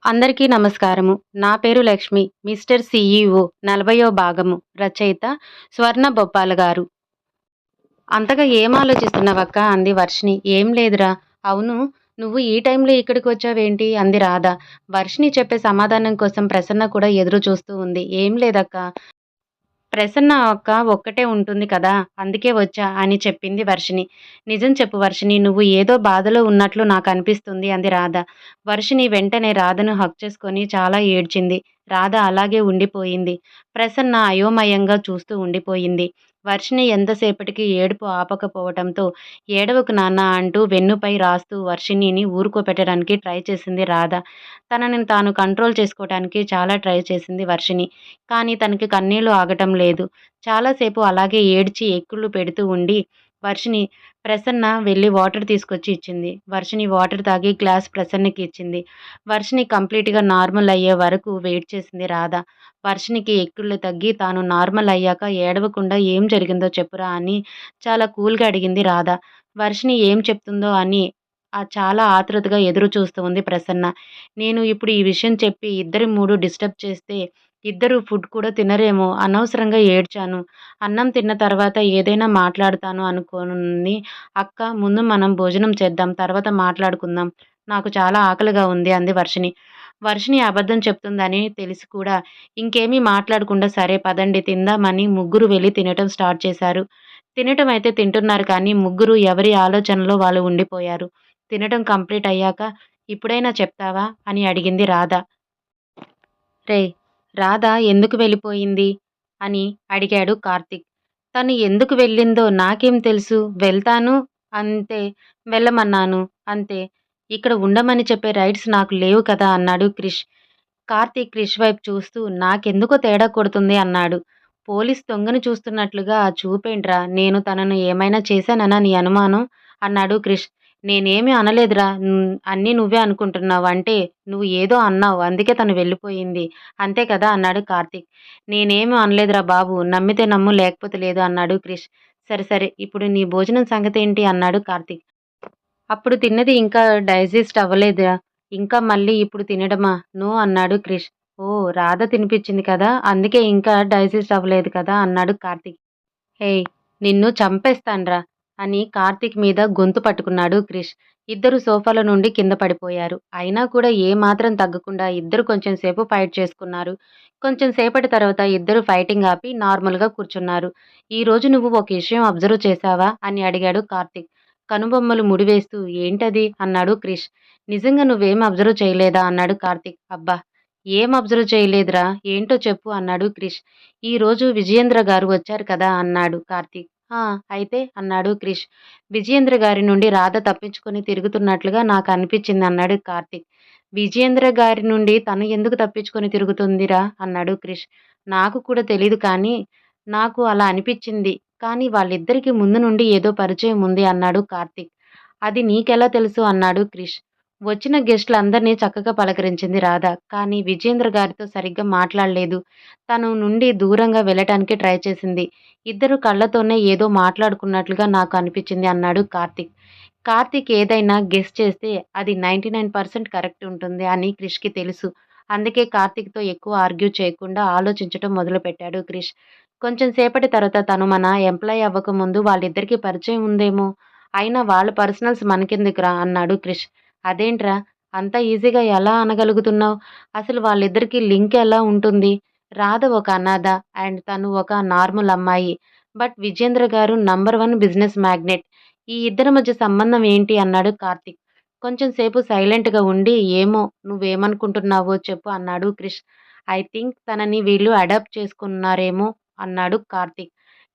అందరికీ నమస్కారము. నా పేరు లక్ష్మి. మిస్టర్ సీఈఓ 40వ భాగము. రచయిత స్వర్ణ బొప్పాల గారు. అంతగా ఏం ఆలోచిస్తున్నావక్క అంది వర్షిణి. ఏం లేదురా. అవును, నువ్వు ఈ టైంలో ఇక్కడికొచ్చావేంటి అంది రాధ. వర్షిణి చెప్పే సమాధానం కోసం ప్రసన్న కూడా ఎదురు చూస్తూ ఉంది. ఏం లేదక్కా. ప్రసన్న అక్క ఒక్కటే ఉంటుంది కదా! అందుకే వచ్చా అని చెప్పింది వర్షిణి. నిజం చెప్పు వర్షిణి, నువ్వు ఏదో బాధలో ఉన్నట్లు నాకనిపిస్తుంది అంది రాధ. వర్షిణి వెంటనే రాధను హగ్ చేసుకొని చాలా ఏడ్చింది. రాధ అలాగే ఉండిపోయింది. ప్రసన్న అయోమయంగా చూస్తూ ఉండిపోయింది. వర్షిణి ఎంతసేపటికి ఏడుపు ఆపకపోవటంతో ఏడవకు నాన్న అంటూ వెన్నుపై రాస్తూ వర్షిణిని ఊరుకోపెట్టడానికి ట్రై చేసింది రాధ. తనని తాను కంట్రోల్ చేసుకోవటానికి చాలా ట్రై చేసింది వర్షిణి. కానీ తనకి కన్నీళ్లు ఆగటం లేదు. చాలాసేపు అలాగే ఏడ్చి ఎక్కుళ్ళు పెడుతూ ఉండి వర్షిణి ప్రసన్న వెళ్ళి వాటర్ తీసుకొచ్చి ఇచ్చింది. వర్షిణి వాటర్ తాగి గ్లాస్ ప్రసన్నకి ఇచ్చింది. వర్షిణి కంప్లీట్‌గా నార్మల్ అయ్యే వరకు వెయిట్ చేసింది రాధ. వర్షిణికి ఎక్కుళ్ళు తగ్గి తాను నార్మల్ అయ్యాక ఏడవకుండా ఏం జరిగిందో చెప్పురా అని చాలా కూల్‌గా అడిగింది రాధ. వర్షిణి ఏం చెప్తుందో అని చాలా ఆతృతగా ఎదురు చూస్తూ ఉంది ప్రసన్న. నేను ఇప్పుడు ఈ విషయం చెప్పి ఇద్దరి మూడు డిస్టర్బ్ చేస్తే ఇద్దరు ఫుడ్ కూడా తినరేమో, అనవసరంగా ఏడ్చాను. అన్నం తిన్న తర్వాత ఏదైనా మాట్లాడతాను అనుకోనుంది. అక్క, ముందు మనం భోజనం చేద్దాం. తర్వాత మాట్లాడుకుందాం. నాకు చాలా ఆకలిగా ఉంది అంది వర్షిణి. వర్షిణి అబద్ధం చెప్తుందని తెలిసి కూడా ఇంకేమీ మాట్లాడకుండా సరే పదండి తిందామని ముగ్గురు వెళ్ళి తినటం స్టార్ట్ చేశారు. తినటం అయితే తింటున్నారు కానీ ముగ్గురు ఎవరి ఆలోచనలో వాళ్ళు ఉండిపోయారు. తినటం కంప్లీట్ అయ్యాక ఇప్పుడైనా చెప్తావా అని అడిగింది రాధ. రేయ్! రాధ ఎందుకు వెళ్ళిపోయింది? అని అడిగాడు కార్తీక్. తను ఎందుకు వెళ్ళిందో నాకేం తెలుసు? వెళ్తాను అంతే. వెళ్ళమన్నాను అంతే. ఇక్కడ ఉండమని చెప్పే రైట్స్ నాకు లేవు కదా అన్నాడు క్రిష్. కార్తీక్ క్రిష్ వైపు చూస్తూ నాకెందుకో తేడా కొడుతుంది అన్నాడు. పోలీస్ దొంగని చూస్తున్నట్లుగా ఆ చూపేంట్రా? నేను తనను ఏమైనా చేశాననా నీ అనుమానం? అన్నాడు క్రిష్. నేనేమి అనలేదురా. అన్నీ నువ్వే అనుకుంటున్నావు. అంటే నువ్వు ఏదో అన్నావు. అందుకే తను వెళ్ళిపోయింది. అంతే కదా అన్నాడు కార్తీక్. నేనేమి అనలేదురా బాబు. నమ్మితే నమ్ము లేకపోతే లేదు అన్నాడు క్రిష్. సరే సరే, ఇప్పుడు నీ భోజనం సంగతేంటి అన్నాడు కార్తీక్. అప్పుడు తిన్నది ఇంకా డైజెస్ట్ అవ్వలేదురా. ఇంకా మళ్ళీ ఇప్పుడు తినడమా? నో అన్నాడు క్రిష్. ఓహ్! రాధ తినిపిచ్చింది కదా! అందుకే ఇంకా డైజెస్ట్ అవ్వలేదు కదా! అన్నాడు కార్తీక్. హేయ్! నిన్ను చంపేస్తాన్రా! అని కార్తీక్ మీద గొంతు పట్టుకున్నాడు క్రిష్. ఇద్దరు సోఫాల నుండి కింద పడిపోయారు. అయినా కూడా ఏమాత్రం తగ్గకుండా ఇద్దరు కొంచెం సేపు ఫైట్ చేసుకున్నారు. కొంచెం సేపటి తర్వాత ఇద్దరు ఫైటింగ్ ఆపి నార్మల్‌గా కూర్చున్నారు. "ఈరోజు నువ్వు ఒక విషయం అబ్జర్వ్ చేశావా?" అని అడిగాడు కార్తీక్. కనుబొమ్మలు ముడివేస్తూ ఏంటది? అన్నాడు క్రిష్. నిజంగా నువ్వేం అబ్జర్వ్ చేయలేదా? అన్నాడు కార్తీక్. అబ్బా! ఏం అబ్జర్వ్ చేయలేదురా. ఏంటో చెప్పు అన్నాడు క్రిష్. ఈరోజు విజయేంద్ర గారు వచ్చారు కదా! అన్నాడు కార్తీక్. ఆ! అయితే? అన్నాడు క్రిష్. విజయేంద్ర గారి నుండి రాధ తప్పించుకొని తిరుగుతున్నట్లుగా నాకనిపిచ్చిందన్నాడు కార్తీక్. విజయేంద్ర గారి నుండి తను ఎందుకు తప్పించుకొని తిరుగుతుందిరా? అన్నాడు క్రిష్. నాకు కూడా తెలీదు కానీ, నాకు అలా అనిపిచ్చింది. కానీ వాళ్ళిద్దరికీ ముందు నుండి ఏదో పరిచయం ఉంది అన్నాడు కార్తీక్. అది నీకెలా తెలుసు? అన్నాడు క్రిష్. వచ్చిన గెస్టులందరినీ చక్కగా పలకరించింది రాధ. కానీ విజయేంద్ర గారితో సరిగ్గా మాట్లాడలేదు. తను నుండి దూరంగా వెళ్ళటానికి ట్రై చేసింది. ఇద్దరు కళ్ళతోనే ఏదో మాట్లాడుకున్నట్లుగా నాకు అనిపిచ్చింది అన్నాడు కార్తీక్. కార్తీక్ ఏదైనా గెస్ చేస్తే అది 99% కరెక్ట్ ఉంటుంది అని క్రిష్‌కి తెలుసు. అందుకే కార్తీక్‌తో ఎక్కువ ఆర్గ్యూ చేయకుండా ఆలోచించటం మొదలుపెట్టాడు క్రిష్. కొంచెం సేపటి తర్వాత తను మన ఎంప్లాయ్ అవ్వకముందు వాళ్ళిద్దరికీ పరిచయం ఉందేమో! అయినా వాళ్ళ పర్సనల్స్ మనకెందుకురా అన్నాడు క్రిష్. అదేంట్రా? అంత ఈజీగా ఎలా అనగలుగుతున్నావు? అసలు వాళ్ళిద్దరికీ లింక్ ఎలా ఉంటుంది? రాధ ఒక అనాథ అండ్ తను ఒక నార్మల్ అమ్మాయి. బట్ విజేంద్ర గారు నంబర్ 1 బిజినెస్ మ్యాగ్నెట్. ఈ ఇద్దరి మధ్య సంబంధం ఏంటి? అన్నాడు కార్తీక్. కొంచెం సేపు సైలెంట్‌గా ఉండి ఏమో నువ్వేమనుకుంటున్నావో చెప్పు అన్నాడు క్రిష్. ఐ థింక్ తనని వీళ్ళు అడాప్ట్ చేసుకున్నారేమో అన్నాడు కార్తీక్.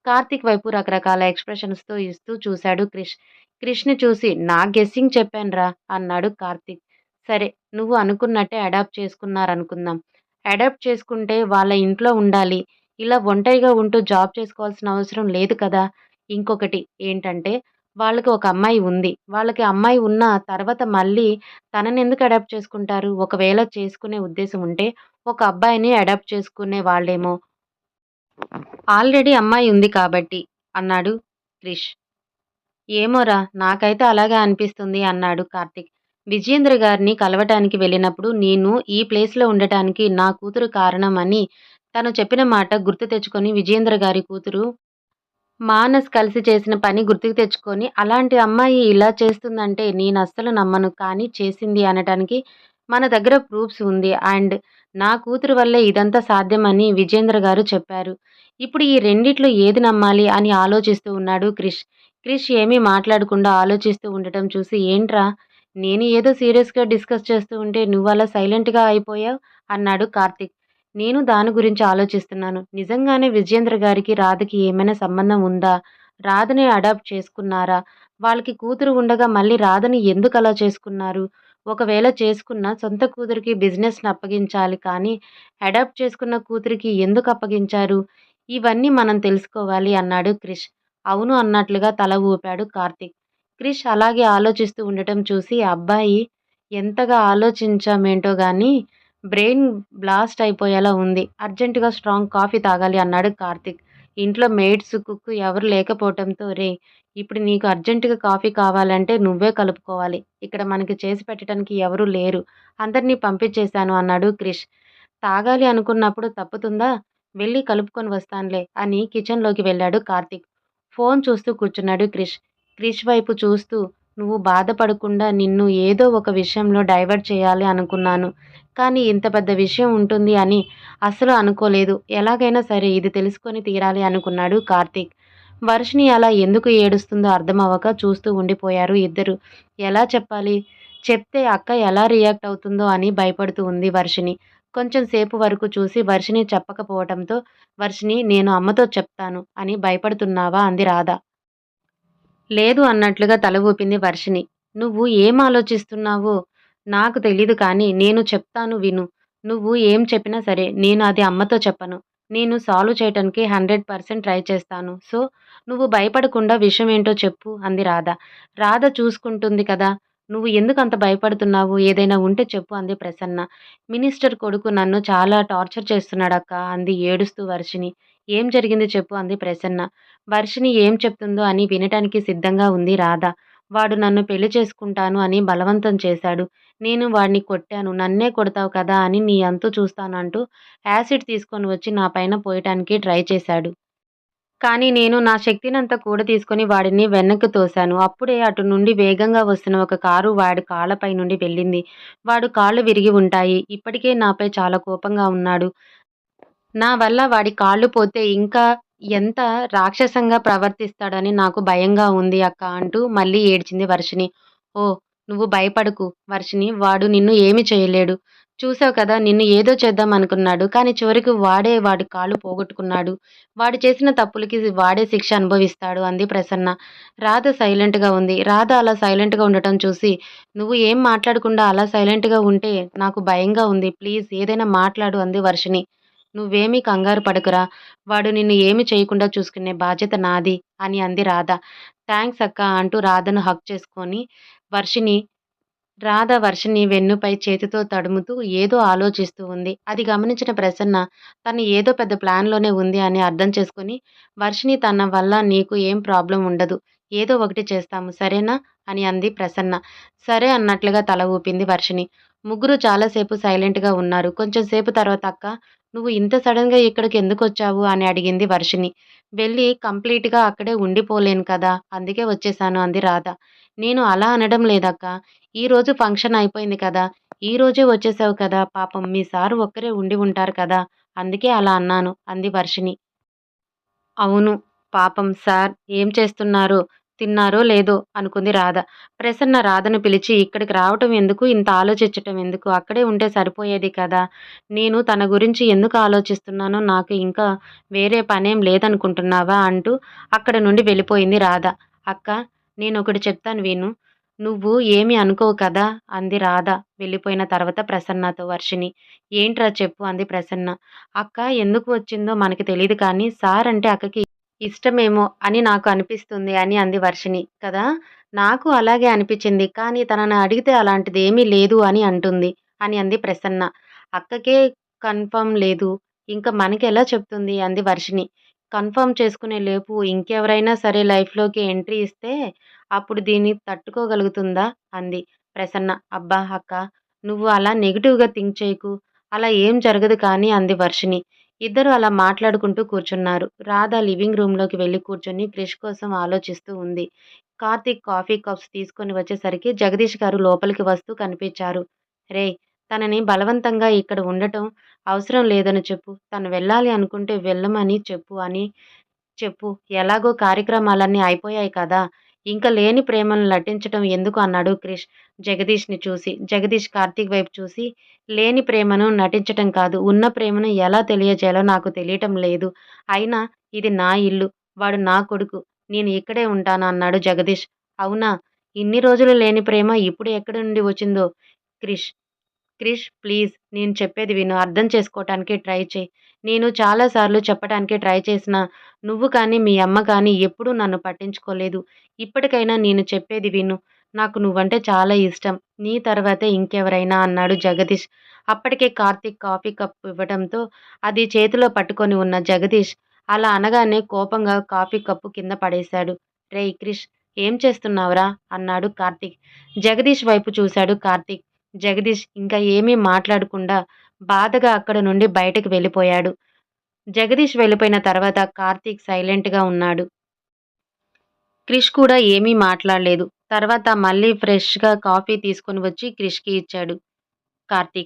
కార్తీక్ వైపు రకరకాల ఎక్స్‌ప్రెషన్స్‌తో ఇస్తూ చూశాడు క్రిష్. క్రిష్‌ని చూసి నా గెస్సింగ్ చెప్పానురా అన్నాడు కార్తీక్. సరే, నువ్వు అనుకున్నట్టే అడాప్ట్ చేసుకున్నారనుకుందాం. అడాప్ట్ చేసుకుంటే వాళ్ళ ఇంట్లో ఉండాలి. ఇలా ఒంటరిగా ఉంటూ జాబ్ చేసుకోవాల్సిన అవసరం లేదు కదా! ఇంకొకటి ఏంటంటే వాళ్ళకి ఒక అమ్మాయి ఉంది. వాళ్ళకి అమ్మాయి ఉన్న తర్వాత మళ్ళీ తననెందుకు అడాప్ట్ చేసుకుంటారు? ఒకవేళ చేసుకునే ఉద్దేశం ఉంటే ఒక అబ్బాయిని అడాప్ట్ చేసుకునే వాళ్ళేమో! ఆల్రెడీ అమ్మాయి ఉంది కాబట్టి అన్నాడు క్రిష్. ఏమోరా! నాకైతే అలాగే అనిపిస్తుంది అన్నాడు కార్తీక్. విజయేంద్ర గారిని కలవటానికి వెళ్ళినప్పుడు నేను ఈ ప్లేస్‌లో ఉండటానికి నా కూతురు కారణం అని తను చెప్పిన మాట గుర్తు తెచ్చుకొని విజయేంద్ర గారి కూతురు మానస్ కలిసి చేసిన పని గుర్తుకు తెచ్చుకొని, అలాంటి అమ్మాయి ఇలా చేస్తుందంటే నేనస్సలు నమ్మను. కానీ చేసింది అనటానికి మన దగ్గర ప్రూఫ్స్ ఉంది. అండ్ నా కూతురు వల్లే ఇదంతా సాధ్యమని విజేంద్ర గారు చెప్పారు. ఇప్పుడు ఈ రెండిట్లో ఏది నమ్మాలి అని ఆలోచిస్తూ ఉన్నాడు క్రిష్. క్రిష్ ఏమీ మాట్లాడకుండా ఆలోచిస్తూ ఉండటం చూసి, ఏంట్రా నేను ఏదో సీరియస్‌గా డిస్కస్ చేస్తూ ఉంటే నువ్వలా సైలెంట్‌గా అయిపోయావు అన్నాడు కార్తీక్. నేను దాని గురించి ఆలోచిస్తున్నాను. నిజంగానే విజయేంద్ర గారికి, రాధకి ఏమైనా సంబంధం ఉందా? రాధని అడాప్ట్ చేసుకున్నారా? వాళ్ళకి కూతురు ఉండగా మళ్ళీ రాధని ఎందుకలా చేసుకున్నారు? ఒకవేళ చేసుకున్నా సొంత కూతురికి బిజినెస్‌ని అప్పగించాలి కానీ, అడాప్ట్ చేసుకున్న కూతురికి ఎందుకు అప్పగించారు? ఇవన్నీ మనం తెలుసుకోవాలి అన్నాడు క్రిష్. అవును అన్నట్లుగా తల ఊపాడు కార్తీక్. క్రిష్ అలాగే ఆలోచిస్తూ ఉండటం చూసి, ఆ అబ్బాయి ఎంతగా ఆలోచించామేంటో గానీ బ్రెయిన్ బ్లాస్ట్ అయిపోయేలా ఉంది. అర్జెంట్‌గా స్ట్రాంగ్ కాఫీ తాగాలి అన్నాడు కార్తీక్. ఇంట్లో మెయిడ్స్, కుక్ ఎవరు లేకపోవటంతో "రేయ్! ఇప్పుడు నీకు అర్జెంట్‌గా కాఫీ కావాలంటే నువ్వే కలుపుకోవాలి. ఇక్కడ మనకి చేసి పెట్టడానికి ఎవరూ లేరు. అందరిని పంపించేశాను" అన్నాడు క్రిష్. తాగాలి అనుకున్నప్పుడు తప్పుతుందా? వెళ్ళి కలుపుకొని వస్తానులే అని కిచెన్‌లోకి వెళ్ళాడు కార్తీక్. ఫోన్ చూస్తూ కూర్చున్నాడు క్రిష్. క్రిష్ వైపు చూస్తూ నువ్వు బాధపడకుండా నిన్ను ఏదో ఒక విషయంలో డైవర్ట్ చేయాలి అనుకున్నాను. కానీ ఇంత పెద్ద విషయం ఉంటుంది అని అస్సలు అనుకోలేదు. ఎలాగైనా సరే ఇది తెలుసుకొని తీరాలి అనుకున్నాడు కార్తీక్. వర్షిణి అలా ఎందుకు ఏడుస్తుందో అర్థమవ్వక చూస్తూ ఉండిపోయారు ఇద్దరు. ఎలా చెప్పాలి? చెప్తే అక్క ఎలా రియాక్ట్ అవుతుందో అని భయపడుతూ ఉంది వర్షిణి. కొంచెం సేపు వరకు చూసి వర్షిణి చెప్పకపోవటంతో, "వర్షిణి నేను అమ్మతో చెప్తాను" అని భయపడుతున్నావా అంది రాధ. లేదు అన్నట్లుగా తల ఊపింది వర్షిణి. "నువ్వు ఏం ఆలోచిస్తున్నావో నాకు తెలీదు కానీ నేను చెప్తాను విను. నువ్వు ఏం చెప్పినా సరే నేను అది అమ్మతో చెప్పను. నేను సాల్వ్ చేయటానికి 100% ట్రై చేస్తాను. సో, నువ్వు భయపడకుండా విషయమేంటో చెప్పు" అంది రాధ. రాధ చూసుకుంటుంది కదా! "నువ్వు ఎందుకంత భయపడుతున్నావు? ఏదైనా ఉంటే చెప్పు" అంది ప్రసన్న. "మినిస్టర్ కొడుకు నన్ను చాలా టార్చర్ చేస్తున్నాడక్కా" అంది ఏడుస్తూ వర్షిణి. "ఏం జరిగింది చెప్పు" అంది ప్రసన్న. వర్షిణి ఏం చెప్తుందో అని వినటానికి సిద్ధంగా ఉంది రాధ. వాడు నన్ను పెళ్లి చేసుకుంటాను అని బలవంతం చేశాడు. నేను వాడిని కొట్టాను. నన్నే కొడతావు కదా అని నీ అంతు చూస్తానంటూ యాసిడ్ తీసుకొని వచ్చి నా పైన పోయటానికి ట్రై చేశాడు. కానీ నేను నా శక్తినంతా కూడదీసుకొని వాడిని వెనక్కి తోశాను. అప్పుడే అటు నుండి వేగంగా వస్తున్న ఒక కారు వాడి కాళ్ళపై నుండి వెళ్ళింది. వాడు కాళ్ళు విరిగి ఉంటాయి. ఇప్పటికే నాపై చాలా కోపంగా ఉన్నాడు. నా వల్ల వాడి కాళ్ళు పోతే ఇంకా ఎంత రాక్షసంగా ప్రవర్తిస్తాడని నాకు భయంగా ఉంది అక్కా అంటూ మళ్ళీ ఏడ్చింది వర్షిణి. ఓహ్! నువ్వు భయపడకు వర్షిణి. వాడు నిన్ను ఏమీ చేయలేడు. చూసావు కదా! నిన్ను ఏదో చేద్దామనుకున్నాడు. కానీ చివరికి వాడే వాడి కాళ్ళు పోగొట్టుకున్నాడు. వాడు చేసిన తప్పులకి వాడే శిక్ష అనుభవిస్తాడు అంది ప్రసన్న. రాధ సైలెంట్‌గా ఉంది. రాధ అలా సైలెంట్‌గా ఉండటం చూసి, నువ్వు ఏం మాట్లాడకుండా అలా సైలెంట్‌గా ఉంటే నాకు భయంగా ఉంది. ప్లీజ్ ఏదైనా మాట్లాడు అంది వర్షిణి. "నువ్వేమీ కంగారు పడకురా! వాడు నిన్ను ఏమి చేయకుండా చూసుకునే బాధ్యత నాది" అని అంది రాధ. థాంక్స్ అక్కా అంటూ రాధను హగ్ చేసుకొని వర్షిణి వర్షిణి వెన్నుపై చేతితో తడుముతూ ఏదో ఆలోచిస్తూ ఉంది. అది గమనించిన ప్రసన్న తను ఏదో పెద్ద ప్లాన్‌లోనే ఉంది అని అర్థం చేసుకొని, "వర్షిణి తన వల్ల నీకు ఏం ప్రాబ్లమ్ ఉండదు. ఏదో ఒకటి చేస్తాము సరేనా?" అని అంది ప్రసన్న. సరే అన్నట్లుగా తల ఊపింది వర్షిణి. ముగ్గురు చాలా సేపు సైలెంట్‌గా ఉన్నారు. కొంచెం సేపు తర్వాత "అక్క నువ్వు ఇంత సడెన్‌గా ఇక్కడికి ఎందుకొచ్చావు?" అని అడిగింది వర్షిణి. "వెళ్ళి కంప్లీట్‌గా అక్కడే ఉండిపోలేను కదా! అందుకే వచ్చేసాను" అంది రాధ. "నేను అలా అనడం లేదక్కా. ఈరోజు ఫంక్షన్ అయిపోయింది కదా! ఈరోజే వచ్చేసావు కదా! పాపం మీ సారు ఒక్కరే ఉండి ఉంటారు కదా! అందుకే అలా అన్నాను" అంది వర్షిణి. అవును. పాపం సార్ ఏం చేస్తున్నారో, తిన్నారో లేదో అనుకుంది రాధ. ప్రసన్న రాధను పిలిచి ఇక్కడికి రావటం ఎందుకు? ఇంత ఆలోచించటం ఎందుకు? అక్కడే ఉంటే సరిపోయేది కదా! నేను తన గురించి ఎందుకు ఆలోచిస్తున్నానో నాకు ఇంకా వేరే పనేం లేదనుకుంటున్నావా? అంటూ అక్కడి నుండి వెళ్ళిపోయింది రాధ. అక్కా నేనొకటి చెప్తాను విను. నువ్వు ఏమి అనుకోవు కదా! అంది రాధ వెళ్ళిపోయిన తర్వాత ప్రసన్నతో వర్షిణి. ఏంట్రా చెప్పు అంది ప్రసన్న. అక్క ఎందుకు వచ్చిందో మనకి తెలీదు కానీ సార్ అంటే అక్కకి ఇష్టమేమో అని నాకు అనిపిస్తుంది అని అంది వర్షిణి. కదా! నాకు అలాగే అనిపిచ్చింది. కానీ తనని అడిగితే అలాంటిదేమీ లేదు అని అంటుంది అని అంది ప్రసన్న. అక్కకే కన్ఫర్మ్ లేదు. ఇంక మనకెలా చెప్తుంది అంది వర్షిణి. కన్ఫర్మ్ చేసుకునే లోపు ఇంకెవరైనా సరే లైఫ్‌లోకి ఎంట్రీ ఇస్తే అప్పుడు దీన్ని తట్టుకోగలుగుతుందా? అంది. ప్రసన్న. అబ్బా! అక్క నువ్వు అలా నెగెటివ్‌గా థింక్ చేయకు. అలా ఏం జరగదు కానీ అంది వర్షిని. ఇద్దరూ అలా మాట్లాడుకుంటూ కూర్చున్నారు. రాధ లివింగ్ రూమ్‌లోకి వెళ్లి కూర్చొని క్రిష్ కోసం ఆలోచిస్తూ ఉంది. కార్తీక్ కాఫీ కప్స్ తీసుకొని వచ్చేసరికి జగదీష్ గారు లోపలికి వస్తూ కనిపించారు. రేయ్! తనని బలవంతంగా ఇక్కడ ఉండటం అవసరం లేదని చెప్పు. తను వెళ్ళాలి అనుకుంటే వెళ్ళమని చెప్పు అని చెప్పు. ఎలాగో కార్యక్రమాలన్నీ అయిపోయాయి కదా! ఇంక లేని ప్రేమను నటించటం ఎందుకు అన్నాడు క్రిష్ జగదీష్‌ని చూసి. జగదీష్ కార్తీక్ వైపు చూసి లేని ప్రేమను నటించటం కాదు. ఉన్న ప్రేమను ఎలా తెలియజేయాలో నాకు తెలియటం లేదు. అయినా ఇది నా ఇల్లు. వాడు నా కొడుకు. నేను ఇక్కడే ఉంటాను అన్నాడు జగదీష్. అవునా! ఇన్ని రోజులు లేని ప్రేమ ఇప్పుడు ఎక్కడి నుండి వచ్చిందో క్రిష్. క్రిష్ ప్లీజ్ నేను చెప్పేది విను. అర్థం చేసుకోవటానికి ట్రై చెయి. నేను చాలా సార్లు చెప్పటానికి ట్రై చేసినా, నువ్వు కానీ, మీ అమ్మ కానీ ఎప్పుడూ నన్ను పట్టించుకోలేదు. ఇప్పటికైనా నేను చెప్పేది విను. నాకు నువ్వంటే చాలా ఇష్టం. నీ తర్వాతే ఇంకెవరైనా అన్నాడు జగదీష్. అప్పటికే కార్తీక్ కాఫీ కప్ ఇవ్వటంతో అది చేతిలో పట్టుకొని ఉన్న జగదీష్ అలా అనగానే కోపంగా కాఫీ కప్పు కింద పడేశాడు. రేయ్ క్రిష్ ఏం చేస్తున్నావురా? అన్నాడు కార్తీక్. జగదీష్ వైపు చూశాడు కార్తీక్. జగదీష్ ఇంకా ఏమీ మాట్లాడకుండా బాధగా అక్కడి నుండి బయటకు వెళ్ళిపోయాడు. జగదీష్ వెళ్ళిపోయిన తర్వాత కార్తీక్ సైలెంట్‌గా ఉన్నాడు. క్రిష్ కూడా ఏమీ మాట్లాడలేదు. తర్వాత మళ్ళీ ఫ్రెష్‌గా కాఫీ తీసుకొని వచ్చి క్రిష్‌కి ఇచ్చాడు కార్తీక్.